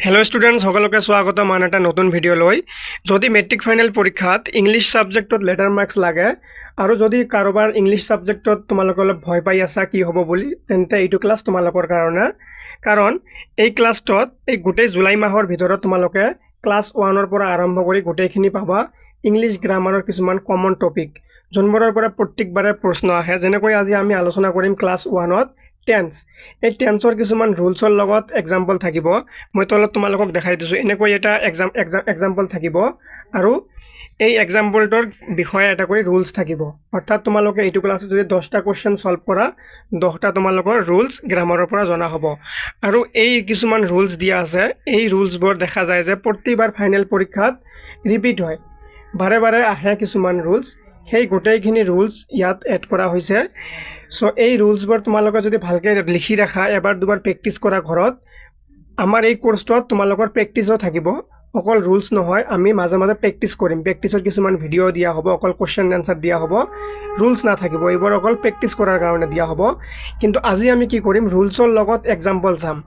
hello students সকলকে স্বাগতম আন এটা নতুন ভিডিও লৈ যদি মেট্ৰিক ফাইনেল পৰীক্ষাত ইংলিশ সাবজেক্টত লেটাৰ মাৰ্কস লাগে আৰু যদি কাৰোবাৰ ইংলিশ সাবজেক্টত তোমালোক অলপ ভয় পাই আছা কি হ'ব বুলি তেন্তে এইটো ক্লাস তোমালোকৰ কাৰণে কাৰণ এই ক্লাসটোত এই গোটেই জুলাই মাহৰ ভিতৰত তোমালোকে ক্লাস 1 ৰ পৰা আৰম্ভ কৰি গোটেইখিনি পাবা ইংলিশ গ্ৰামাৰৰ কিছুমান কমন টপিক জন্মৰৰ পৰা প্ৰত্যেকবাৰে প্ৰশ্ন আহে যেনেকৈ আজি আমি আলোচনা কৰিম ক্লাস 1ত টেন্স এই টেন্সৰ কিছুমান ৰুলছৰ লগত এক্সাম্পল থাকিব মই তলত তোমালোকক দেখাই দিছো এনেকৈ এটা এক্সাম্পল থাকিব আৰু এই এক্সাম্পলটোৰ বিষয়ে এটা কৰি ৰুলছ থাকিব অৰ্থাৎ তোমালোকে এইটো ক্লাছত যদি 10টা কোৱেশ্চন সলভ কৰা 10টা তোমালোকৰ ৰুলছ গ্ৰামাৰৰ পৰা জনা হ'ব আৰু এই কিছুমান ৰুলছ দিয়া আছে এই ৰুলছবোৰ দেখা যায় যে প্ৰতিবাৰ ফাইনেল পৰীক্ষাত ৰিপিট হয় বাৰে বাৰে আহে কিছুমান ৰুলছ সেই গোটেইখিনি ৰুলছ ইয়াত এড কৰা হৈছে সো এই ৰুলছবোৰ তোমালোকে যদি ভালকে লিখি ৰাখা এবাৰ দুবাৰ প্ৰেক্টিস কৰা ঘৰত আমাৰ এই কোৰ্সটোত তোমালোকৰ প্ৰেক্টিসও থাকিব অকল ৰুলছ নহয় আমি মাজে মাজে প্ৰেক্টিস কৰিম প্ৰেক্টিসৰ কিছুমান ভিডিও দিয়া হ'ব অকল কোৱেশ্চন আনসাৰ দিয়া হ'ব ৰুলছ না থাকিব এইবোৰ অকল প্ৰেক্টিস কৰাৰ কাৰণে দিয়া হ'ব কিন্তু আজি আমি কি কৰিম ৰুলছৰ লগত এক্সাম্পল চাম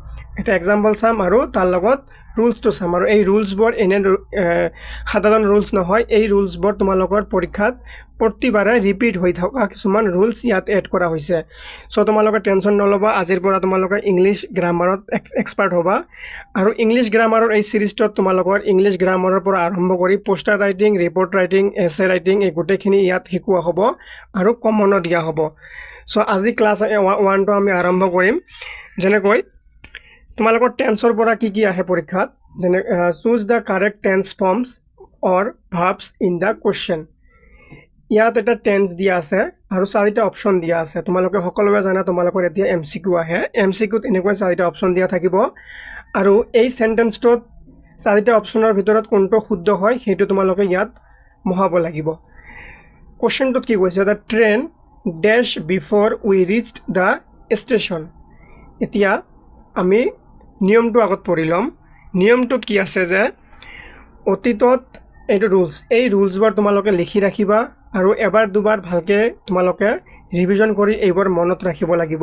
এটা এক্সাম্পল চাম আৰু তাৰ লগত ৰুলছটো চাম আৰু এই ৰুলছবোৰ এনে সাধাৰণ ৰুলছ নহয় এই ৰুলছবোৰ তোমালোকৰ পৰীক্ষাত প্ৰতিবাৰে ৰিপিট হৈ থকা কিছুমান ৰুলছ ইয়াত এড কৰা হৈছে সো তোমালোকে টেনশন নলবা আজিৰ পৰা তোমালোকে ইংলিশ গ্ৰামাৰত এক্সপাৰ্ট হ'বা আৰু ইংলিশ গ্ৰামাৰৰ এই সিৰিজটোত তোমালোকৰ ইংলিশ গ্ৰামাৰৰ পৰা আৰম্ভ কৰি পোষ্টাৰ ৰাইটিং ৰিপৰ্ট ৰাইটিং এছে ৰাইটিং এই গোটেইখিনি ইয়াত শিকোৱা হ'ব আৰু কমনো দিয়া হ'ব সো আজি ক্লাস 1 টো আমি আৰম্ভ কৰিম যেনেকৈ তোমালোকৰ টেন্সৰ পৰা কি আহে পৰীক্ষাত যেনে choose the correct tense forms or verbs in the question ইয়াত এটা টেন্স দিয়া আছে আৰু চাৰিটা অপচন দিয়া আছে তোমালোকে সকলোৱে জানা তোমালোকৰ এতিয়া এমসিকিউ আহে এমসিকিউত এনেকৈ চাৰিটা অপচন দিয়া থাকিব আৰু এই সেন্টেন্সটোত চাৰিটা অপচনৰ ভিতৰত কোনটো শুদ্ধ হয় সেইটো তোমালোকে ইয়াত মহাব লাগিব কোৱেশ্চনটোত কি কৈছে দা ট্ৰেইন ড্যাশ বিফোৰ উই ৰিচড দা ষ্টেচন এতিয়া আমি নিয়মটো আগত পঢ়ি লম নিয়মটোত কি আছে যে অতীতত এইটো ৰুলছ এই ৰুলছবোৰ তোমালোকে লিখি ৰাখিবা আৰু এবাৰ দুবাৰ ভালকে তোমালোকে ৰিভিজন কৰি এইবোৰ মনত ৰাখিব লাগিব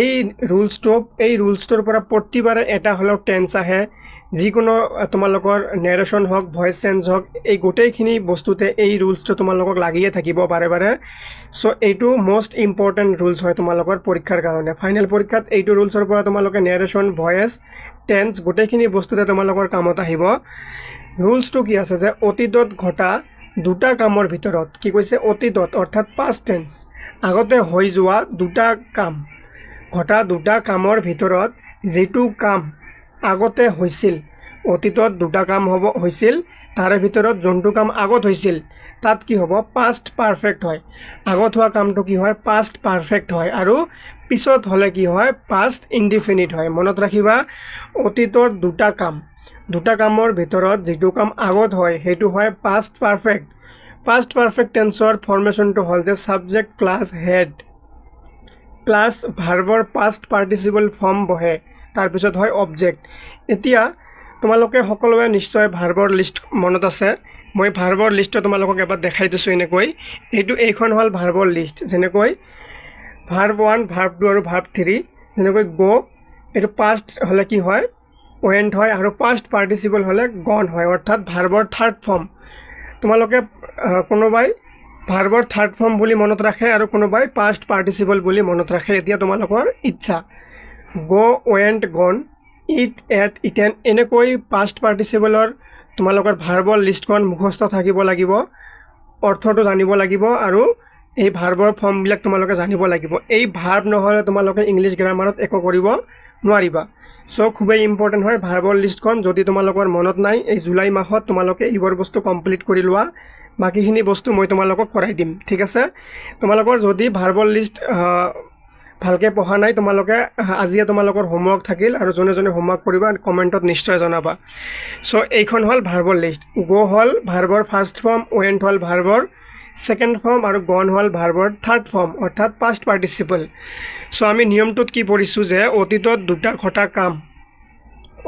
এই ৰুলছটোৰ পৰা প্ৰতিবাৰে এটা হলক টেন্স আহে যিকোনো তোমালোকৰ নেৰেশন হক ভয়েস চেঞ্জ হক এই গোটেইখিনি বস্তুতে এই ৰুলছটো তোমালোকক লাগিয়ে থাকিব বাৰে বাৰে সো এইটো মোস্ট ইম্পৰ্টেন্ট ৰুলছ হয় তোমালোকৰ পৰীক্ষাৰ কাৰণে ফাইনেল পৰীক্ষাত এইটো ৰুলছৰ পৰা তোমালোকে নেৰেশন ভয়েস টেন্স গোটেইখিনি বস্তুতে তোমালোকৰ কামত আহিব ৰুলছটো কি আছে যে অতীতত ঘটা দুটা কামৰ ভিতৰত কি কৈছে অতীতত অৰ্থাৎ পাষ্ট টেন্স আগতে হৈ যোৱা দুটা কাম ঘটা দুটা কামৰ ভিতৰত যেটো কাম আগতে হৈছিল অতীতত দুটা কাম হৈছিল তাৰে ভিতৰত যোনটো কাম আগত হৈছিল তাত কি হ'ব পাষ্ট পাৰফেক্ট হয় আগত হোৱা কামটো কি হয় পাষ্ট পাৰফেক্ট হয় আৰু পিছত হলে কি হয় পাষ্ট ইনডিফিনিট হয় মনত ৰাখিবা অতীতৰ দুটা কামৰ ভিতৰত যেটো কাম আগত হয় হেতু হয় পাষ্ট পাৰফেক্ট টেন্সৰ ফৰ্মেশনটো হল যে সাবজেক্ট প্লাস হেড প্লাস ভাৰ্বৰ পাষ্ট পাৰ্টিসিপল ফৰ্ম বহে তাৰ পিছত হয় অবজেক্ট এতিয়া তোমালোকে সকলোৱে নিশ্চয় ভাৰ্বৰ লিষ্ট মনত আছে মই ভাৰ্বৰ লিষ্টটো তোমালোকক এবাৰ দেখাই দিছো এনেকৈ এইখন হল ভাৰ্বৰ লিষ্ট যেনেকৈ ভাৰ্ব 1 ভাৰ্ব 2 আৰু ভাৰ্ব 3 যেনেকৈ গো এটো পাষ্ট হলে কি হয় ওয়েন্ট হয় আৰু পাষ্ট পাৰ্টিসিপল হলে গন হয় অৰ্থাৎ ভাৰ্বৰ থাৰ্ড ফৰ্ম তোমালোকে কোনোবাই ভাৰ্বৰ থাৰ্ড ফৰ্ম বুলি মনত ৰাখে আৰু কোনোবাই পাষ্ট পাৰ্টিসিপল বুলি মনত ৰাখে এতিয়া তোমালোকৰ ইচ্ছা গো ওয়েন্ট গন ইট এট ইটেন এনেকৈ পাষ্ট পাৰ্টিসিপলৰ তোমালোকৰ ভাৰ্বৰ লিষ্টখন মুখস্থ থাকিব লাগিব অৰ্থটো জানিব লাগিব আৰু এই ভাৰ্বৰ ফৰ্ম বিলাক তোমালোকে জানিব লাগিব এই ভাৰ্ব নহলে তোমালোকে ইংলিশ গ্ৰামাৰত একো কৰিব নোৱাৰিবা সো খুবেই ইম্পৰ্টেন্ট হয় ভাৰ্বৰ লিষ্টখন যদি তোমালোকৰ মনত নাই এই জুলাই মাহত তোমালোকে এইবোৰ বস্তু কমপ্লিট কৰি লোৱা বাকিখিনি বস্তু মই তোমালোকক কৰাই দিম ঠিক আছে তোমালোকৰ যদি ভাৰ্বৰ লিষ্ট ভালকে পঢ়া নাই তোমালোকে আজি তোমালোকৰ হোমৱৰ্ক থাকিল আৰু জনে হোমৱৰ্ক কৰিবা কমেন্টত নিশ্চয় জনাবা সো এইখন হল ভাৰ্বৰ লিষ্ট গো হল ভাৰ্বৰ ফাৰ্স্ট ফৰ্ম ওয়েন্ট হল ভাৰ্বৰ সেকেন্ড ফৰ্ম আৰু গন হল ভাৰ্বৰ থাৰ্ড ফৰ্ম অৰ্থাৎ পাষ্ট পাৰ্টিসিপল সো আমি নিয়মটোত কি পঢ়িছো যে অতীতত দুটা ঘটা কাম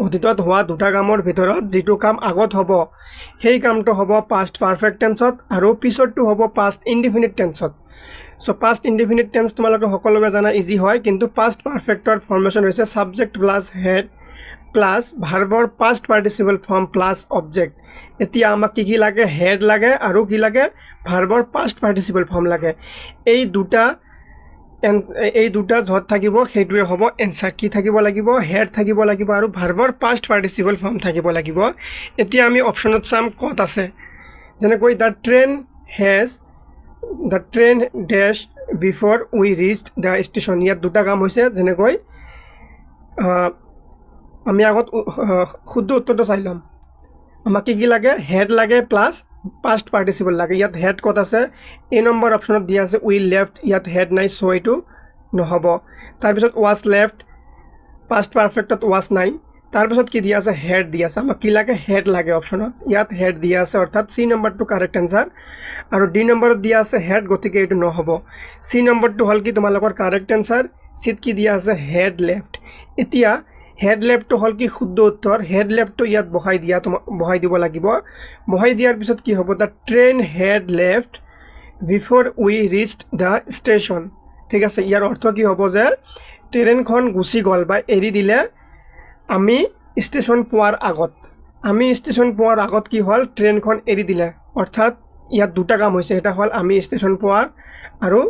অতীতত হোৱা দুটা কামৰ ভিতৰত যেটো কাম আগত হ'ব সেই কামটো হ'ব পাষ্ট পাৰফেক্ট টেন্সত আৰু পিছৰটো হ'ব পাষ্ট ইনডিফিনিট টেন্সত সো পাষ্ট ইনডিফিনিট টেন্স তোমালোকে সকলোৱে জানা ইজি হয় কিন্তু পাষ্ট পাৰফেক্টৰ ফৰ্মেশন হৈছে সাবজেক্ট প্লাস হেড প্লাছ ভাৰ্বৰ past participle form plus object এতিয়া আমাক কি লাগে হেড লাগে আৰু কি লাগে ভাৰ্বৰ পাষ্ট পাৰ্টিচিপল ফৰ্ম লাগে এই দুটা য'ত থাকিব সেইটোৱে হ'ব এনসাৰ কি থাকিব লাগিব হেড থাকিব লাগিব আৰু ভাৰ্বৰ পাষ্ট পাৰ্টিচিপল ফৰ্ম থাকিব লাগিব এতিয়া আমি অপচনত চাম ক'ত আছে যেনেকৈ দ্য ট্ৰেইন ডেশ before we reached the station ইয়াত দুটা কাম হৈছে যেনেকৈ আমি আগত শুদ্ধ উত্তৰটো চাই ল'ম আমাক কি লাগে হেড লাগে প্লাছ পাষ্ট পাৰ্টিচিপল লাগে ইয়াত হেড ক'ত আছে এ নম্বৰ অপচনত দিয়া আছে উই লেফ্ট ইয়াত হেড নাই চ' এইটো নহ'ব তাৰপিছত ৱাজ লেফ্ট পাষ্ট পাৰফেক্টত ৱাজ নাই তাৰপিছত কি দিয়া আছে হেড দিয়া আছে আমাক কি লাগে হেড লাগে অপচনত ইয়াত হেড দিয়া আছে অৰ্থাৎ চি নম্বৰটো কাৰেক্ট এনসাৰ আৰু ডি নম্বৰত দিয়া আছে হেড গতিকে এইটো নহ'ব চি নম্বৰটো হ'ল কি তোমালোকৰ কাৰেক্ট এনসাৰ চিত কি দিয়া আছে হেড লেফ্ট এতিয়া হেড লেফ্টটো হ'ল কি শুদ্ধ উত্তৰ হেড লেফ্টটো ইয়াত বহাই দিব লাগিব বহাই দিয়াৰ পিছত কি হ'ব the train head left before we reached the station ঠিক আছে ইয়াৰ অৰ্থ কি হ'ব যে ট্ৰেইনখন গুচি গ'ল বা এৰি দিলে আমি ষ্টেচন পোৱাৰ আগত কি হ'ল ট্ৰেইনখন এৰি দিলে অৰ্থাৎ ইয়াত দুটা কাম হৈছে এটা হ'ল আমি ষ্টেচন পোৱাৰ আৰু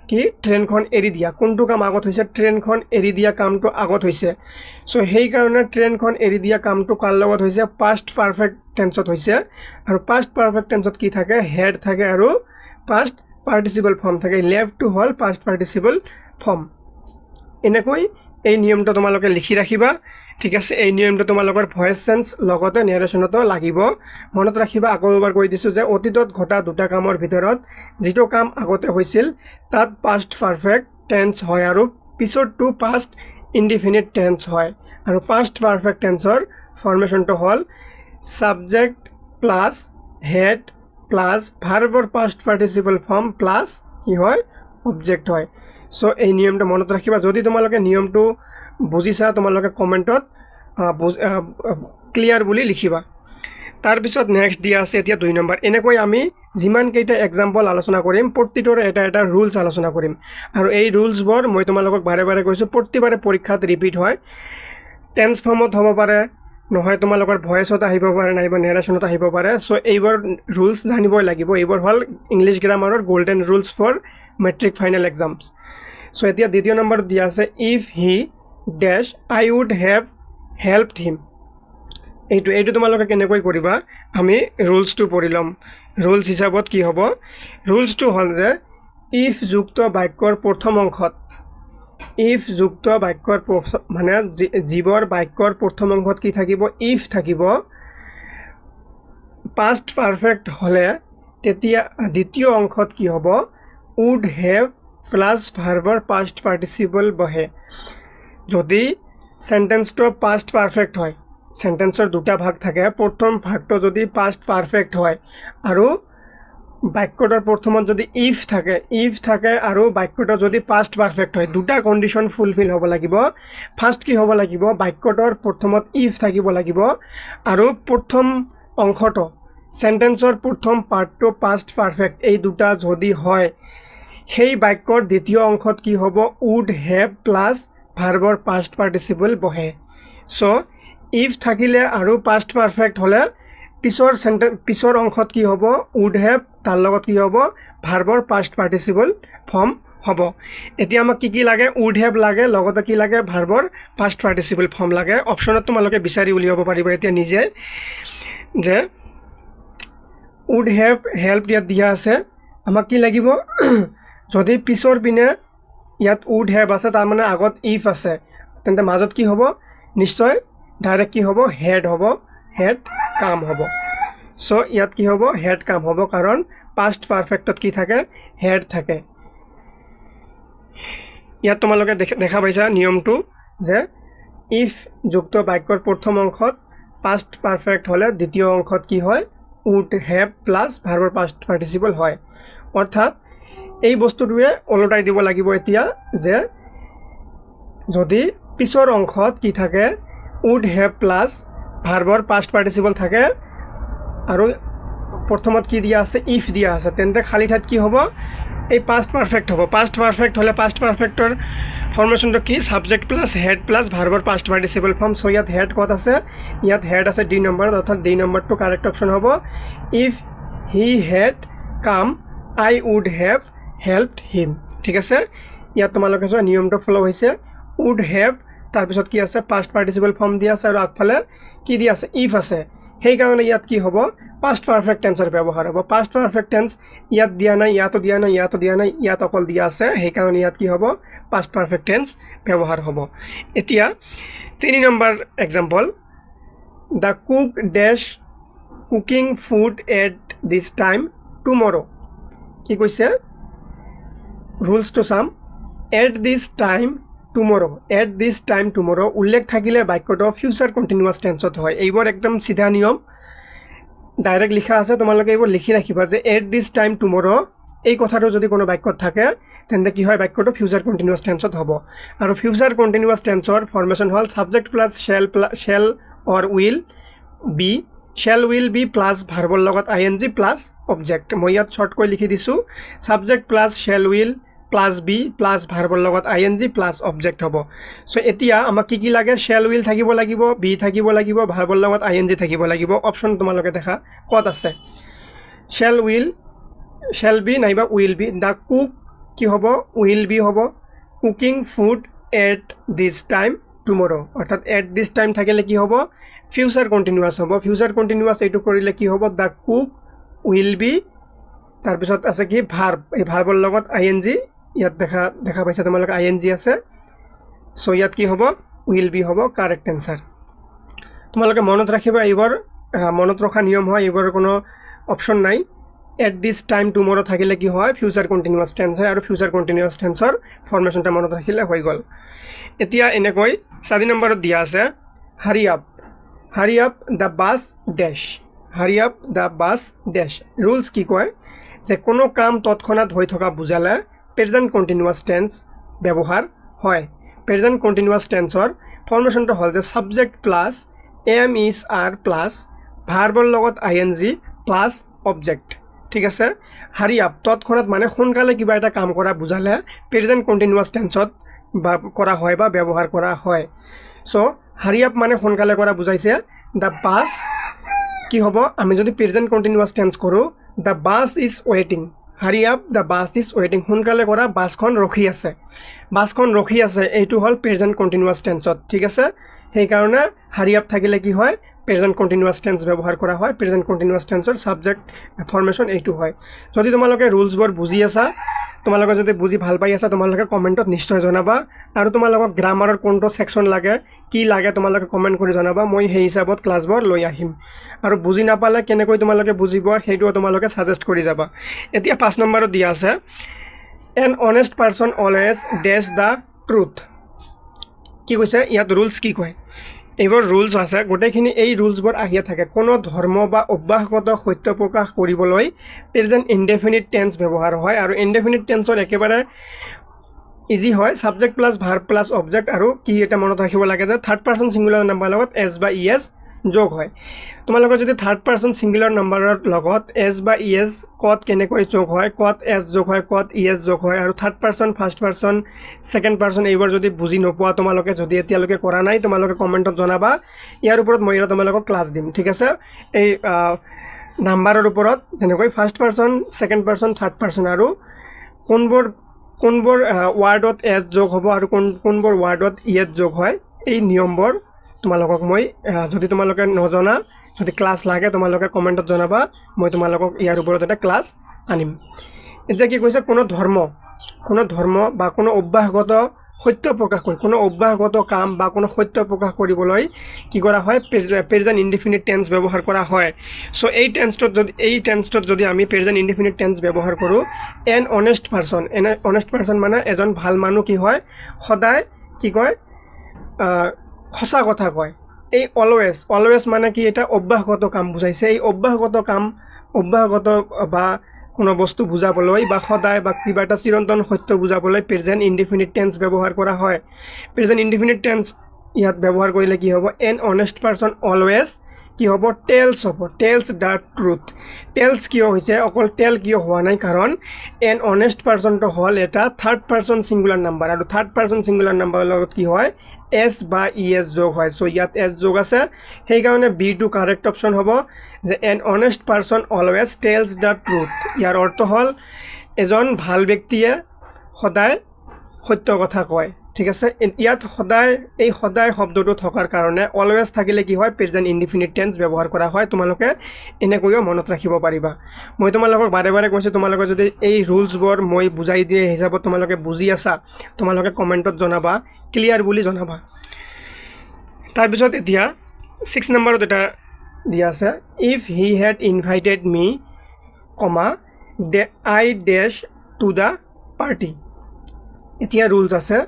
কি ট্ৰেইনখন এৰি দিয়া কোনটো কাম আগত হৈছে ট্ৰেইনখন এৰি দিয়া কামটো আগত হৈছে চ' সেইকাৰণে ট্ৰেইনখন এৰি দিয়া কামটো কাৰ লগত হৈছে পাষ্ট পাৰফেক্ট টেন্সত হৈছে আৰু পাষ্ট পাৰফেক্ট টেন্সত কি থাকে হেড থাকে আৰু পাষ্ট পাৰ্টিচিপল ফৰ্ম থাকে লেফ্টটো হ'ল পাষ্ট পাৰ্টিচিপল ফৰ্ম এনেকৈ এই নিয়মটো তোমালোকে লিখি ৰাখিবা ঠিক আছে এই নিয়মটো তোমালোকৰ ভয়েস চেঞ্জ লগতে নেৰেশ্যনতো লাগিব মনত ৰাখিবা আকৌ এবাৰ কৈ দিছোঁ যে অতীতত ঘটা দুটা কামৰ ভিতৰত যিটো কাম আগতে হৈছিল তাত পাষ্ট পাৰফেক্ট টেন্স হয় আৰু পিছৰটো পাষ্ট ইনডিফিনিট টেন্স হয় আৰু পাষ্ট পাৰফেক্ট টেন্সৰ ফৰ্মেশ্যনটো হ'ল সাবজেক্ট প্লাছ হেড প্লাছ ভাৰ্বৰ পাষ্ট পাৰ্টিচিপল ফৰ্ম প্লাছ কি হয় অবজেক্ট হয় চ' এই নিয়মটো মনত ৰাখিবা যদি তোমালোকে নিয়মটো বুজিছা তোমালোকে কমেণ্টত ক্লিয়াৰ বুলি লিখিবা তাৰপিছত নেক্সট দিয়া আছে এতিয়া 2 নম্বৰ এনেকৈ আমি যিমানকেইটা এক্সাম্পল আলোচনা কৰিম প্ৰতিটোৰ এটা ৰুলছ আলোচনা কৰিম আৰু এই ৰুলছবোৰ মই তোমালোকক বাৰে বাৰে কৈছোঁ প্ৰতিবাৰে পৰীক্ষাত ৰিপিট হয় টেন্স ফৰ্মত হ'ব পাৰে নহয় তোমালোকৰ ভয়েসত আহিব পাৰে নাইবা নেৰেশ্যনত আহিব পাৰে চ' এইবোৰ ৰুলছ জানিবই লাগিব এইবোৰ হ'ল ইংলিছ গ্ৰামাৰৰ golden rules for matric final exams so' এতিয়া দ্বিতীয় নম্বৰ দিয়া আছে if he dash I would have helped him এইটো তোমালোকে কেনেকৈ কৰিবা আমি ৰুলছটো পঢ়ি ল'ম ৰুলছ হিচাপত কি হ'ব ৰুলছটো হ'ল যে ইফ যুক্ত বাক্যৰ প্ৰথম অংশত ইফ যুক্ত বাক্যৰ মানে জীৱৰ বাক্যৰ প্ৰথম অংশত কি থাকিব ইফ থাকিব পাষ্ট পাৰফেক্ট হ'লে তেতিয়া দ্বিতীয় অংশত কি হ'ব উড হেভ প্লাছ ভাৰ্বৰ পাষ্ট পাৰ্টিচিপল বহে যদি সেন্টেন্সটো পাষ্ট পাৰফেক্ট হয় সেন্টেন্সৰ দুটা ভাগ থাকে প্ৰথম ভাগটো যদি পাষ্ট পাৰফেক্ট হয় আৰু বাক্যটোৰ প্ৰথমত যদি ইফ থাকে আৰু বাক্যটো যদি পাষ্ট পাৰফেক্ট হয় দুটা কণ্ডিশ্যন ফুলফিল হ'ব লাগিব ফাৰ্ষ্ট কি হ'ব লাগিব বাক্যটোৰ প্ৰথমত ইফ থাকিব লাগিব আৰু প্ৰথম অংশটো সেন্টেন্সৰ প্ৰথম পাৰ্টটো পাষ্ট পাৰফেক্ট এই দুটা যদি হয় সেই বাক্যৰ দ্বিতীয় অংশত কি হ'ব উড হেভ প্লাছ ভাৰ্বৰ পাষ্ট পাৰ্টিচিপল বহে চ' ইফ থাকিলে আৰু পাষ্ট পাৰফেক্ট হ'লে পিছৰ অংশত কি হ'ব উড হেভ তাৰ লগত কি হ'ব ভাৰ্বৰ পাষ্ট পাৰ্টিচিপল ফৰ্ম হ'ব এতিয়া আমাক কি লাগে উড হেভ লাগে লগতে কি লাগে ভাৰ্বৰ পাষ্ট পাৰ্টিচিপল ফৰ্ম লাগে অপশ্যনত তোমালোকে বিচাৰি উলিয়াব পাৰিবা এতিয়া নিজে যে উড হেভ হেল্প ইয়াত দিয়া আছে আমাক কি লাগিব যদি পিছৰ পিনে ইয়াত উড হেভ আছে তাৰমানে আগত ইফ আছে তেন্তে মাজত কি হ'ব নিশ্চয় ডাইৰেক্ট কি হ'ব হেড কাম হ'ব চ' ইয়াত কি হ'ব হেড কাম হ'ব কাৰণ পাষ্ট পাৰফেক্টত কি থাকে হেড থাকে ইয়াত তোমালোকে দেখা পাইছা নিয়মটো যে ইফ যুক্ত বাক্যৰ প্ৰথম অংশত পাষ্ট পাৰফেক্ট হ'লে দ্বিতীয় অংশত কি হয় উড হেভ প্লাছ ভাৰ্বৰ পাষ্ট পাৰ্টিচিপল হয় অৰ্থাৎ এই বস্তুটোৱে ওলটাই দিব লাগিব এতিয়া যে যদি পিছৰ অংশত কি থাকে উড হেভ প্লাছ ভাৰ্বৰ পাষ্ট পাৰ্টিচিপল থাকে আৰু প্ৰথমত কি দিয়া আছে ইফ দিয়া আছে তেন্তে খালী ঠাইত কি হ'ব এই পাস্ট পারফেক্ট হ'ব পাস্ট পারফেক্ট হলে পাস্ট পাৰফেক্টৰ ফৰ্মেশ্যনটো কি সাবজেক্ট প্লাস হেড প্লাস ভাৰ্বৰ পাস্ট পাৰ্টিচিপল ফৰ্ম সো ইয়াত হেড ক'ত আছে ইয়াত হেড আছে ডি নম্বৰ অৰ্থাৎ ডি নম্বৰটো কাৰেক্ট অপশ্যন হ'ব if he had come I would have helped him ঠিক আছে ইয়াত তোমালোকে চোৱা নিয়মটো ফলো হৈছে উড হেভ তাৰপিছত কি আছে পাস্ট পাৰ্টিচিপল ফৰ্ম দিয়া আছে আৰু আগফালে কি দিয়া আছে ইফ আছে সেইকাৰণে ইয়াত কি হ'ব পাস্ট পাৰফেক্ট টেন্সৰ ব্যৱহাৰ হ'ব পাস্ট পারফেক্ট টেন্স ইয়াত দিয়া নাই ইয়াতো দিয়া নাই ইয়াতো দিয়া নাই ইয়াত অকল দিয়া আছে সেইকাৰণে ইয়াত কি হ'ব পাস্ট পাৰফেক্ট টেন্স ব্যৱহাৰ হ'ব এতিয়া 3 নম্বৰ এক্সাম্পল দ্য কুক ডেশ cooking food at this time টুমৰো কি কৈছে ৰুলছটো চাম at this time টুমৰো at this time টুমৰো উল্লেখ থাকিলে বাক্যটো ফিউচাৰ কণ্টিনিউয়াছ টেন্সত হয় এইবোৰ একদম সিধা নিয়ম ডাইৰেক্ট লিখা আছে তোমালোকে এইবোৰ লিখি ৰাখিবা যে এট দিস টাইম টুমৰো এই কথাটো যদি কোনো বাক্যত থাকে তেন্তে কি হয় বাক্যটো ফিউচাৰ কণ্টিনিউয়াছ টেন্সত হ'ব আৰু ফিউচাৰ কণ্টিনিউয়াছ টেন্সৰ ফৰ্মেশ্যন হ'ল subject plus shall or will be shall will be plus ভাৰ্বৰ লগত আইএনজি প্লাস অবজেক্ট মই ইয়াত শৰ্টকৈ লিখি দিছোঁ subject plus shall will plus be plus ভাৰ্বৰ লগত আইএনজি প্লাস অবজেক্ট হ'ব সো এতিয়া আমাক কি লাগে শ্যাল উইল থাকিব লাগিব বি থাকিব লাগিব ভাৰ্বৰ লগত আইএনজি থাকিব লাগিব অপশ্যন তোমালোকে দেখা ক'ত আছে শ্যাল উইল শ্যাল বি নাইবা উইল বি দ্য কুক কি হ'ব উইল বি হ'ব cooking food at this time টুমৰো অৰ্থাৎ এট দিস টাইম থাকিলে কি হ'ব ফিউচাৰ কণ্টিনিউয়াছ হ'ব ফিউচাৰ কণ্টিনিউয়াছ এইটো কৰিলে কি হ'ব দ্য কুক উইল বি তাৰপিছত আছে কি ভাৰ্ব এই ভাৰ্বৰ লগত আইএনজি ইয়াত দেখা পাইছে তোমালোকে আইএনজি আছে সো ইয়াত কি হ'ব উইল বি হ'ব কাৰেক্ট এনসাৰ তোমালোকে মনত ৰাখিবা এইবাৰ মনত ৰখা নিয়ম হয় এইবাৰ কোনো অপশ্যন নাই এট দিস টাইম টুমৰো থাকিলে কি হয় ফিউচাৰ কণ্টিনিউয়াছ টেন্স হয় আৰু ফিউচাৰ কণ্টিনিউয়াছ টেন্সৰ ফৰ্মেশ্যনটা মনত ৰাখিলে হৈ গ'ল এতিয়া এনেকৈ 4 নম্বৰত দিয়া আছে হাৰি আপ দ্য বাছ ডেশ হাৰি আপ দ্য বাছ ডেশ ৰুলছ কি কয় যে কোনো কাম তৎক্ষণাৎ হৈ থকা বুজালে প্ৰেজেন্ট কণ্টিনিউয়াছ টেন্স ব্যৱহাৰ হয় প্ৰেজেন্ট কণ্টিনিউয়াছ টেন্সৰ ফৰ্মেশ্যনটো হ'ল যে subject plus am is are plus ভাৰ্বৰ লগত আইএনজি প্লাস অবজেক্ট ঠিক আছে হাৰি আপ তৎক্ষণাৎ মানে সোনকালে কিবা এটা কাম কৰা বুজালে প্ৰেজেন্ট কণ্টিনিউয়াছ টেন্সত বা কৰা হয় বা ব্যৱহাৰ কৰা হয় সো হাৰি আপ মানে সোনকালে কৰা বুজাইছে দ্য বাছ কি হ'ব আমি যদি প্ৰেজেন্ট কণ্টিনিউয়াছ টেন্স কৰোঁ দ্য বাছ ইজ ৱেটিং হাৰি আপ দ্য বাছ ইজ ৱেটিং সোনকালে কৰা বাছখন ৰখি আছে এইটো হ'ল প্ৰেজেন্ট কণ্টিনিউয়াছ টেন্সত ঠিক আছে সেইকাৰণে হাৰি আপ থাকিলে কি হয় প্ৰেজেন্ট কণ্টিনিউয়াছ টেন্স ব্যৱহাৰ কৰা হয় প্ৰেজেন্ট কণ্টিনিউয়াছ টেন্সৰ সাবজেক্ট ফৰ্মেশ্যন এইটো হয় যদি তোমালোকে ৰুলছবোৰ বুজি আছা তোমালোকে যদি বুজি ভাল পাই আছা তোমালোকে কমেন্টত নিশ্চয় জনাবা আৰু তোমালোকক গ্ৰামাৰৰ কোনটো সেকশন লাগে কি লাগে তোমালোকে কমেন্ট কৰি জনাবা মই সেই হিচাপত ক্লাছবোৰ লৈ আহিম আৰু বুজি নাপালে কেনেকৈ তোমালোকে বুজিব সেইটো তোমালোকে সাজেষ্ট কৰি যাবা এতিয়া 5 নম্বৰত দিয়া আছে এন অনেষ্ট পাৰসন অলৱেজ ডেশ দ্য ট্ৰুথ কি কৈছে ইয়াত ৰুলছ কি কয় এইবোৰ ৰুলছ আছে গোটেইখিনি এই ৰুলছবোৰ আহিয়ে থাকে কোনো ধৰ্ম বা অব্যাহত সত্য প্ৰকাশ কৰিবলৈ প্ৰেজেন্ট ইনডেফিনিট টেন্স ব্যৱহাৰ হয় আৰু ইনডেফিনিট টেন্সৰ একেবাৰে ইজি হয় subject plus verb plus object আৰু কি এটা মনত ৰাখিব লাগে যে থাৰ্ড পাৰসন সিঙ্গুলাৰ নাম্বাৰ লগত এস বা ইএস যোগ হয় তোমালোকৰ যদি থাৰ্ড পাৰসন সিঙ্গুলাৰ নাম্বাৰৰ লগত এস বা ইএস কত কেনেকৈ যোগ হয় কত এস যোগ হয় কত ইএস যোগ হয় আৰু third person first person second person এইবোৰ যদি বুজি নোপোৱা তোমালোকে যদি এতিয়ালৈকে কৰা নাই তোমালোকে কমেন্টত জনাবা ইয়াৰ ওপৰত মই তোমালোকক ক্লাছ দিম ঠিক আছে এই নাম্বাৰৰ ওপৰত যেনেকৈ first person second person third person আৰু কোনবোৰ ওয়াৰ্ডত এস যোগ হ'ব আৰু কোনবোৰ ওয়াৰ্ডত ইএস যোগ হয় এই নিয়মবোৰ তোমালোকক মই যদি তোমালোকে নজনা যদি ক্লাছ লাগে তোমালোকে কমেন্টত জনাবা মই তোমালোকক ইয়াৰ ওপৰত এটা ক্লাছ আনিম এতিয়া কি কৈছে কোনো ধৰ্ম বা কোনো অব্যাহত সত্য প্ৰকাশ কৰি কোনো অব্যাহত কাম বা কোনো সত্য প্ৰকাশ কৰিবলৈ কি কৰা হয় প্ৰেজেন্ট ইনডিফিনিট টেন্স ব্যৱহাৰ কৰা হয় সো এই টেন্সত যদি আমি প্ৰেজেন্ট ইনডিফিনিট টেন্স ব্যৱহাৰ কৰোঁ এন অনেষ্ট পাৰসন মানে এজন ভাল মানুহ কি হয় সদায় কি কয় সঁচা কথা কয় এই অলৱেজ মানে কি এটা অব্যাহত কাম বুজাইছে এই অব্যাহত বা কোনো বস্তু বুজাবলৈ বা সদায় বা কিবা এটা চিৰন্তন সত্য বুজাবলৈ প্ৰেজেন্ট ইনডিফিনিট টেন্স ব্যৱহাৰ কৰা হয় প্ৰেজেন্ট ইনডিফিনিট টেন্স ইয়াত ব্যৱহাৰ কৰিলে কি হ'ব এন অনেষ্ট পাৰসন অলৱেজ কি হ'ব টেলছ হ'ব টেলছ দ্য ট্ৰুথ টেলছ কিয় হৈছে অকল টেল কিয় হোৱা নাই কাৰণ এন অনেষ্ট পাৰ্চনটো হ'ল এটা থাৰ্ড পাৰ্চন ছিংগুলাৰ নাম্বাৰ আৰু থাৰ্ড পাৰ্চন ছিংগুলাৰ নাম্বাৰৰ লগত কি হয় এছ বা ই এছ যোগ হয় চ' ইয়াত এছ যোগ আছে সেইকাৰণে বিটো কাৰেক্ট অপশ্যন হ'ব যে an honest person always tells the truth ইয়াৰ অৰ্থ হ'ল এজন ভাল ব্যক্তিয়ে সদায় সত্য কথা কয় ঠিক আছে ইয়াত সদায় এই সদায় শব্দটো থকাৰ কাৰণে অলৱেজ থাকিলে কি হয় প্ৰেজেণ্ট ইনডিফিনিট টেন্স ব্যৱহাৰ কৰা হয় তোমালোকে এনেকৈও মনত ৰাখিব পাৰিবা মই তোমালোকক বাৰে বাৰে কৈছোঁ তোমালোকে যদি এই ৰুলছবোৰ মই বুজাই দিয়ে হিচাপত তোমালোকে বুজি আছা তোমালোকে কমেণ্টত জনাবা ক্লিয়াৰ বুলি জনাবা তাৰপিছত এতিয়া 6 নম্বৰত এটা দিয়া আছে if he had invited me comma I dash to the party এতিয়া ৰুলছ আছে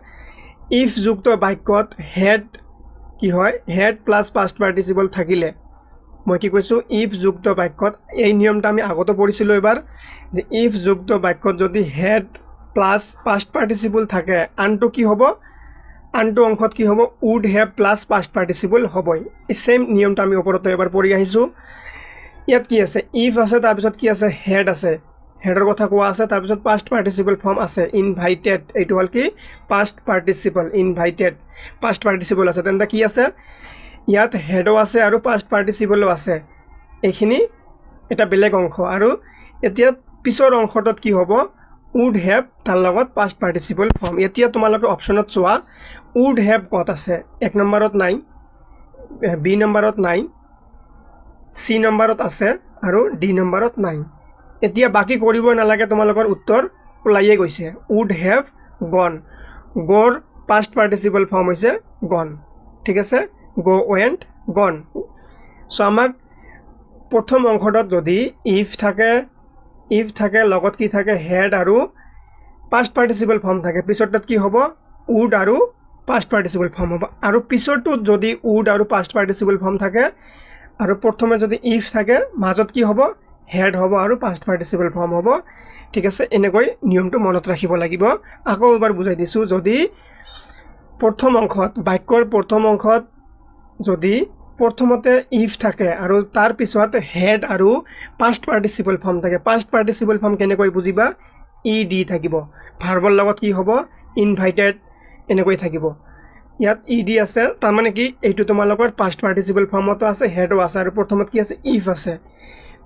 ইফ যুক্ত বাক্যত হেড কি হয় হেড প্লাছ পাষ্ট পাৰ্টিচিপল থাকিলে মই কি কৈছোঁ ইফ যুক্ত বাক্যত এই নিয়মটা আমি আগতে পঢ়িছিলোঁ এবাৰ যে ইফ যুক্ত বাক্যত যদি হেড প্লাছ পাষ্ট পাৰ্টিচিপল থাকে আনটো কি হ'ব আনটো অংশত কি হ'ব would have plus past participle হ'বই এই ছেইম নিয়মটা আমি ওপৰতে এবাৰ পঢ়ি আহিছোঁ ইয়াত কি আছে ইফ আছে তাৰপিছত কি আছে হেড আছে হেডৰ কথা কোৱা আছে তাৰপিছত পাষ্ট পাৰ্টিচিপল ফৰ্ম আছে ইনভাইটেড এইটো হ'ল কি past participle invited past participle আছে তেন্তে কি আছে ইয়াত হেডো আছে আৰু পাষ্ট পাৰ্টিচিপলো আছে এইখিনি এটা বেলেগ অংশ আৰু এতিয়া পিছৰ অংশটোত কি হ'ব উড হেভ তাৰ লগত পাষ্ট পাৰ্টিচিপল ফৰ্ম এতিয়া তোমালোকে অপশ্যনত চোৱা উড হেভ ক'ত আছে 1 নম্বৰত নাই বি নম্বৰত নাই চি নম্বৰত আছে আৰু ডি নম্বৰত নাই এতিয়া বাকি কৰিব নালাগে তোমালোকৰ উত্তৰ ওলাইয়ে গৈছে উড হেভ গন গ'ৰ পাষ্ট পাৰ্টিচিপল ফৰ্ম হৈছে গন ঠিক আছে গো ৱেণ্ট গন চ' আমাক প্ৰথম অংশটোত যদি ইফ থাকে লগত কি থাকে হেড আৰু পাষ্ট পাৰ্টিচিপল ফৰ্ম থাকে পিছৰটোত কি হ'ব উড আৰু পাষ্ট পাৰ্টিচিপল ফৰ্ম হ'ব আৰু পিছৰটোত যদি উড আৰু পাষ্ট পাৰ্টিচিপল ফৰ্ম থাকে আৰু প্ৰথমে যদি ইফ থাকে মাজত কি হ'ব হেড হ'ব আৰু পাষ্ট পাৰ্টিচিপল ফৰ্ম হ'ব ঠিক আছে এনেকৈ নিয়মটো মনত ৰাখিব লাগিব আকৌ এবাৰ বুজাই দিছোঁ যদি প্ৰথম অংশত বাক্যৰ প্ৰথম অংশত যদি প্ৰথমতে ইফ থাকে আৰু তাৰ পিছত হেড আৰু পাষ্ট পাৰ্টিচিপল ফৰ্ম থাকে পাষ্ট পাৰ্টিচিপল ফৰ্ম কেনেকৈ বুজিবা ই ডি থাকিব ভাৰ্বৰ লগত কি হ'ব ইনভাইটেড এনেকৈ থাকিব ইয়াত ই ডি আছে তাৰমানে কি এইটো তোমালোকৰ পাষ্ট পাৰ্টিচিপল ফৰ্মতো আছে হেডো আছে আৰু প্ৰথমত কি আছে ইফ আছে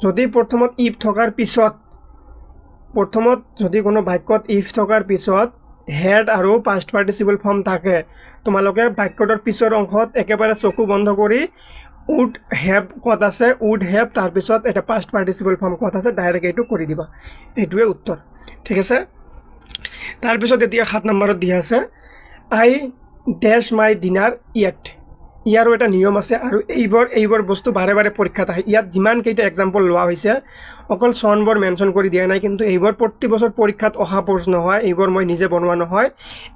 যদি প্ৰথমত ইফ থকাৰ পিছত প্ৰথমত যদি কোনো বাক্যত ইফ থকাৰ পিছত হেড আৰু পাষ্ট পাৰ্টিচিপল ফৰ্ম থাকে তোমালোকে বাক্যটোৰ পিছৰ অংশত একেবাৰে চকু বন্ধ কৰি উড হেভ ক'ত আছে উড হেভ তাৰপিছত এটা পাষ্ট পাৰ্টিচিপল ফৰ্ম ক'ত আছে ডাইৰেক্ট এইটো কৰি দিবা এইটোৱে উত্তৰ ঠিক আছে তাৰপিছত এতিয়া 7 নম্বৰত দিয়া আছে I dash my dinner yet ইয়াৰো এটা নিয়ম আছে আৰু এইবোৰ বস্তু বাৰে বাৰে পৰীক্ষাত আহে ইয়াত যিমানকেইটা এক্সাম্পল লোৱা হৈছে অকল চনবোৰ মেনশ্যন কৰি দিয়া নাই কিন্তু এইবোৰ প্ৰতি বছৰ পৰীক্ষাত অহা প্ৰশ্ন হয় এইবোৰ মই নিজে বনোৱা নহয়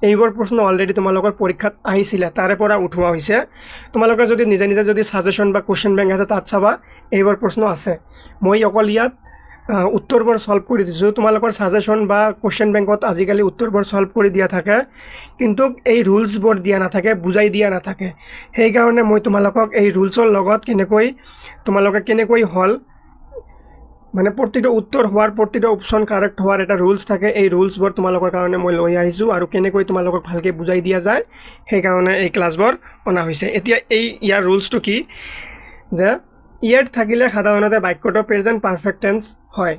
এইবোৰ প্ৰশ্ন অলৰেডি তোমালোকৰ পৰীক্ষাত আহিছিলে তাৰে পৰা উঠোৱা হৈছে তোমালোকে যদি নিজে নিজে যদি ছাজেশ্যন বা কুৱেশ্যন বেংক আছে তাত চাবা এইবোৰ প্ৰশ্ন আছে মই অকল ইয়াত উত্তৰবোৰ সলভ কৰি দিছোঁ তোমালোকৰ ছাজেশ্যন বা কুৱেশ্যন বেংকত আজিকালি উত্তৰবোৰ সলভ কৰি দিয়া থাকে কিন্তু এই ৰুলছবোৰ দিয়া নাথাকে বুজাই দিয়া নাথাকে সেইকাৰণে মই তোমালোকক এই ৰুলছৰ লগত তোমালোকে কেনেকৈ হ'ল মানে প্ৰতিটো উত্তৰ হোৱাৰ প্ৰতিটো অপশ্যন কাৰেক্ট হোৱাৰ এটা ৰুলছ থাকে এই ৰুলছবোৰ তোমালোকৰ কাৰণে মই লৈ আহিছোঁ আৰু কেনেকৈ তোমালোকক ভালকৈ বুজাই দিয়া যায় সেইকাৰণে এই ক্লাছবোৰ অনা হৈছে এতিয়া ইয়াৰ ৰুলছটো কি যে ইয়াত থাকিলে সাধাৰণতে বাক্যটো প্ৰেজেণ্ট পাৰফেক্ট টেন্স হয়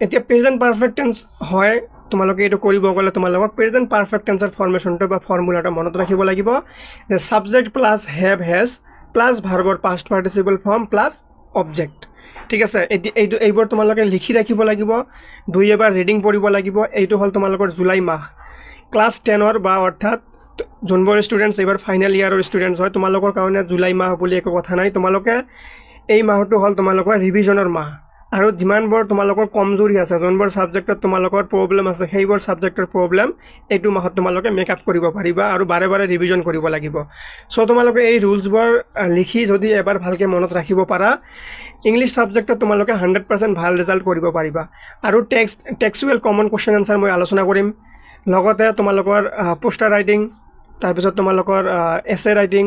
এতিয়া প্ৰেজেণ্ট পাৰফেক্ট টেন্স হয় তোমালোকে এইটো কৰিব গ'লে তোমালোকক প্ৰেজেণ্ট পাৰফেক্ট টেন্সৰ ফৰ্মেশ্যনটো বা ফৰ্মুলাটো মনত ৰাখিব লাগিব যে subject plus have has plus ভাৰ্বৰ past participle form plus object ঠিক আছে এইবোৰ তোমালোকে লিখি ৰাখিব লাগিব 2 এবাৰ ৰিডিং পঢ়িব লাগিব এইটো হ'ল তোমালোকৰ জুলাই মাহ ক্লাছ 10ৰ বা অৰ্থাৎ যোনবোৰ ষ্টুডেণ্টছ এইবাৰ ফাইনেল ইয়াৰৰ ষ্টুডেণ্টছ হয় তোমালোকৰ কাৰণে জুলাই মাহ বুলি একো কথা নাই তোমালোকে এই মাহটো হ'ল তোমালোকৰ ৰিভিজনৰ মাহ আৰু যিমানবোৰ তোমালোকৰ কমজোৰি আছে যোনবোৰ ছাবজেক্টত তোমালোকৰ প্ৰব্লেম আছে সেইবোৰ ছাবজেক্টৰ প্ৰব্লেম এইটো মাহত তোমালোকে মেকআপ কৰিব পাৰিবা আৰু বাৰে বাৰে ৰিভিজন কৰিব লাগিব চ' তোমালোকে এই ৰুলছবোৰ লিখি যদি এবাৰ ভালকৈ মনত ৰাখিব পাৰা ইংলিছ ছাবজেক্টত তোমালোকে 100% ভাল ৰিজাল্ট কৰিব পাৰিবা আৰু টেক্সচুৱেল কমন কুৱেশ্যন এনচাৰ মই আলোচনা কৰিম লগতে তোমালোকৰ পোষ্টাৰ ৰাইটিং তাৰপিছত তোমালোকৰ এছে ৰাইটিং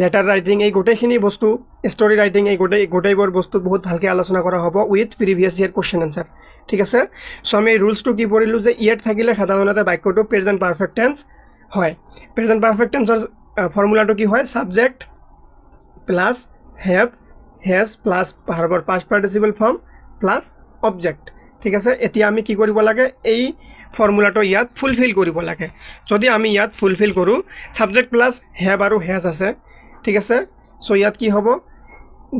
লেটাৰ ৰাইটিং এই গোটেইখিনি বস্তু ষ্টৰি ৰাইটিং এই গোটেইবোৰ বস্তু বহুত ভালকৈ আলোচনা কৰা হ'ব with previous year question answer ঠিক আছে চ' আমি এই ৰুলছটো কি পঢ়িলোঁ যে ইয়াত থাকিলে সাধাৰণতে বাক্যটো প্ৰেজেণ্ট পাৰফেক্ট টেন্স হয় প্ৰেজেণ্ট পাৰফেক্ট টেন্সৰ ফৰ্মুলাটো কি হয় subject plus have has plus ভাৰ্বৰ past participle form plus object ঠিক আছে এতিয়া আমি কি কৰিব লাগে এই ফৰ্মুলাটো ইয়াত ফুলফিল কৰিব লাগে যদি আমি ইয়াত ফুলফিল কৰোঁ ছাবজেক্ট প্লাছ হেভ আৰু হেজ আছে ঠিক আছে চ' ইয়াত কি হ'ব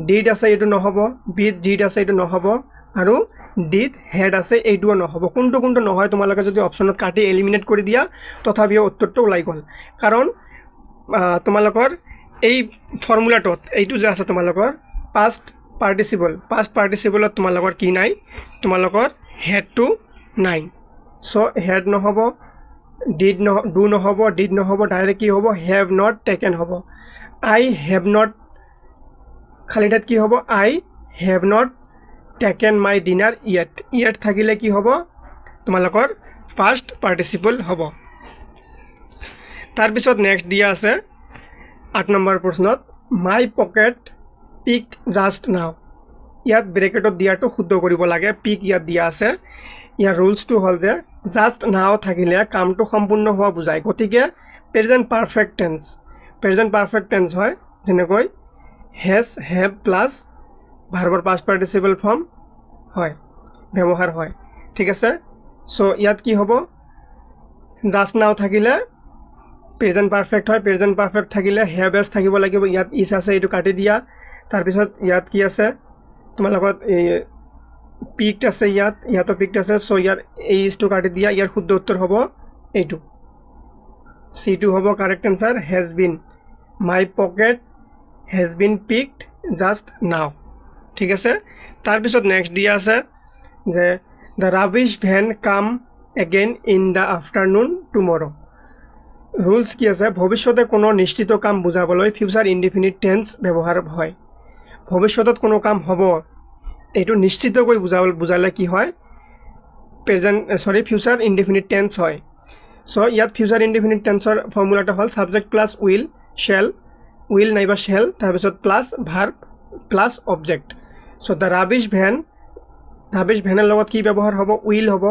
ডিড আছে এইটো নহ'ব বিড ডিড আছে এইটো নহ'ব আৰু ডিড হেড আছে এইটোও নহ'ব কোনটো নহয় তোমালোকে যদি অপশ্যনত কাটি এলিমিনেট কৰি দিয়া তথাপিও উত্তৰটো ওলাই গ'ল কাৰণ তোমালোকৰ এই ফৰ্মুলাটোত এইটো যে আছে তোমালোকৰ পাষ্ট পাৰ্টিচিপলত তোমালোকৰ কি নাই তোমালোকৰ হেডটো নাই চ' হেড নহ'ব ডিড নহ'ব ডিড নহ'ব ডাইৰেক্ট কি হ'ব হেভ নট টেকেন হ'ব আই হেভ নট খালি ঠাইত কি হ'ব I have not taken my dinner ইয়াত থাকিলে কি হ'ব তোমালোকৰ পাষ্ট পাৰ্টিচিপল হ'ব তাৰপিছত নেক্সট দিয়া আছে 8 নম্বৰ প্ৰশ্নত মাই পকেট পিক জাষ্ট নাও ইয়াত ব্ৰেকেটত দিয়াটো শুদ্ধ কৰিব লাগে পিক ইয়াত দিয়া আছে ইয়াৰ ৰুলছটো হ'ল যে জাষ্ট নাও থাকিলে কামটো সম্পূৰ্ণ হোৱা বুজায় গতিকে প্ৰেজেণ্ট পাৰফেক্ট টেন্স হয় যেনেকৈ হেজ হেভ প্লাছ ভাৰ্বৰ পাষ্ট পাৰ্টিচিপল ফৰ্ম হয় ব্যৱহাৰ হয় ঠিক আছে চ' ইয়াত কি হ'ব জাষ্ট নাও থাকিলে প্ৰেজেণ্ট পাৰফেক্ট হয় প্ৰেজেণ্ট পাৰফেক্ট থাকিলে হেভ এজ থাকিব লাগিব ইয়াত ইজ আছে এইটো কাটি দিয়া তাৰপিছত ইয়াত কি আছে তোমালোকত এই পিকড আছে ইয়াতো পিকড আছে চ' ইয়াৰ এই ইজটো কাটি দিয়া ইয়াৰ শুদ্ধ উত্তৰ হ'ব এইটো চিটো হ'ব correct answer has been my pocket has been picked just now ঠিক আছে তাৰপিছত নেক্সট দিয়া আছে যে the rubbish van came again in the afternoon tomorrow rules কি আছে ভৱিষ্যতে কোনো নিশ্চিত কাম বুজাবলৈ ফিউচাৰ ইনডিফিনিট টেন্স ব্যৱহাৰ হয় ভৱিষ্যতত কোনো কাম হ'ব এইটো নিশ্চিতকৈ বুজালে কি হয় ফিউচাৰ ইনডিফিনিট টেন্স হয় চ' ইয়াত ফিউচাৰ ইনডিফিনিট টেন্সৰ ফৰ্মুলাটো হ'ল ছাবজেক্ট প্লাছ উইল নাইবা শ্বেল তাৰপিছত plus verb plus object so' the rubbish ভেনৰ লগত কি ব্যৱহাৰ হ'ব উইল হ'ব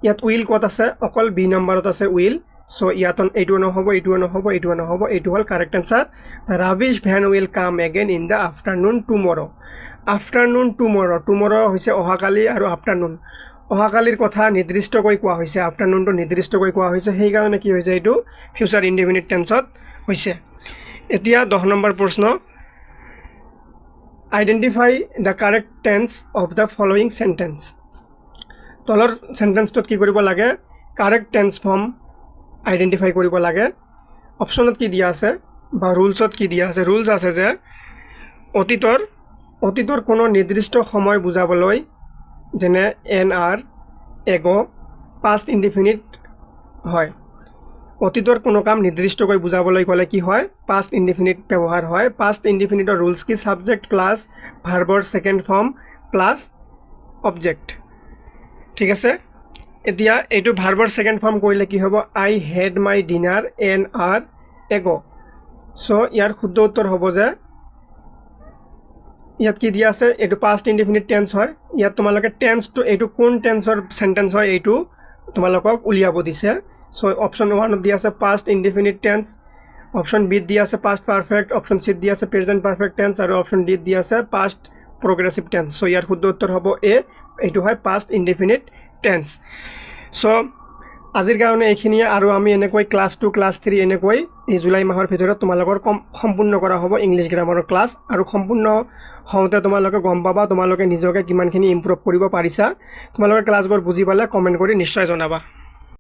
ইয়াত উইল ক'ত আছে অকল বি নম্বৰত আছে উইল চ' ইয়াত এইটোও নহ'ব এইটো হ'ল correct answer the rubbish van will come again in the afternoon tomorrow হৈছে অহাকালি আৰু আফটাৰনুন অহাকালিৰ কথা নিৰ্দিষ্টকৈ কোৱা হৈছে আফটাৰনুনটো নিৰ্দিষ্টকৈ কোৱা হৈছে সেইকাৰণে কি হৈছে এইটো ফিউচাৰ ইনডিফিনিট টেন্সত হৈছে এতিয়া 10 নম্বৰ প্ৰশ্ন identify the correct tense of the following sentence তলৰ চেণ্টেন্সটোত কি কৰিব লাগে কাৰেক্ট টেন্স ফৰ্ম আইডেণ্টিফাই কৰিব লাগে অপশ্যনত কি দিয়া আছে বা ৰুলছত কি দিয়া আছে ৰুলছ আছে যে অতীতৰ কোনো নিৰ্দিষ্ট সময় বুজাবলৈ যেনে এগ' পাষ্ট ইনডিফিনিট হয় অতীতৰ কোনো কাম নিৰ্দিষ্টকৈ বুজাবলৈ গ'লে কি হয় পাষ্ট ইনডিফিনিট ব্যৱহাৰ হয় পাষ্ট ইনডিফিনিটৰ ৰুলছ কি ছাবজেক্ট প্লাছ ভাৰ্বৰ ছেকেণ্ড ফৰ্ম প্লাছ অবজেক্ট ঠিক আছে এতিয়া এইটো ভাৰ্বৰ ছেকেণ্ড ফৰ্ম কৰিলে কি হ'ব আই হেড মাই ডিনাৰ এগ' চ' ইয়াৰ শুদ্ধ উত্তৰ হ'ব যে ইয়াত কি দিয়া আছে এইটো পাষ্ট ইনডিফিনিট টেন্স হয় ইয়াত তোমালোকে টেন্সটো এইটো কোন টেন্সৰ চেণ্টেন্স হয় এইটো তোমালোকক উলিয়াব দিছে চ' অপশ্যন 1ত দিয়া আছে পাষ্ট ইনডিফিনিট টেন্স অপশ্যন বিত দিয়া আছে পাষ্ট পাৰফেক্ট অপশ্যন চিত দিয়া আছে প্ৰেজেণ্ট পাৰফেক্ট টেন্স আৰু অপশ্যন ডিত দিয়া আছে পাষ্ট প্ৰগ্ৰেছিভ টেন্স চ' ইয়াৰ শুদ্ধ উত্তৰ হ'ব এইটো হয় পাষ্ট ইনডিফিনিট টেন্স চ' আজিৰ কাৰণে এইখিনিয়ে আৰু আমি এনেকৈ ক্লাছ 2 ক্লাছ 3 এনেকৈ এই জুলাই মাহৰ ভিতৰত তোমালোকৰ সম্পূৰ্ণ কৰা হ'ব ইংলিছ গ্ৰামাৰৰ ক্লাছ আৰু সম্পূৰ্ণ হওঁতে তোমালোকে গম পাবা তোমালোকে নিজকে কিমানখিনি ইম্প্ৰুভ কৰিব পাৰিছা তোমালোকে ক্লাছবোৰ বুজি পালে কমেণ্ট কৰি নিশ্চয় জনাবা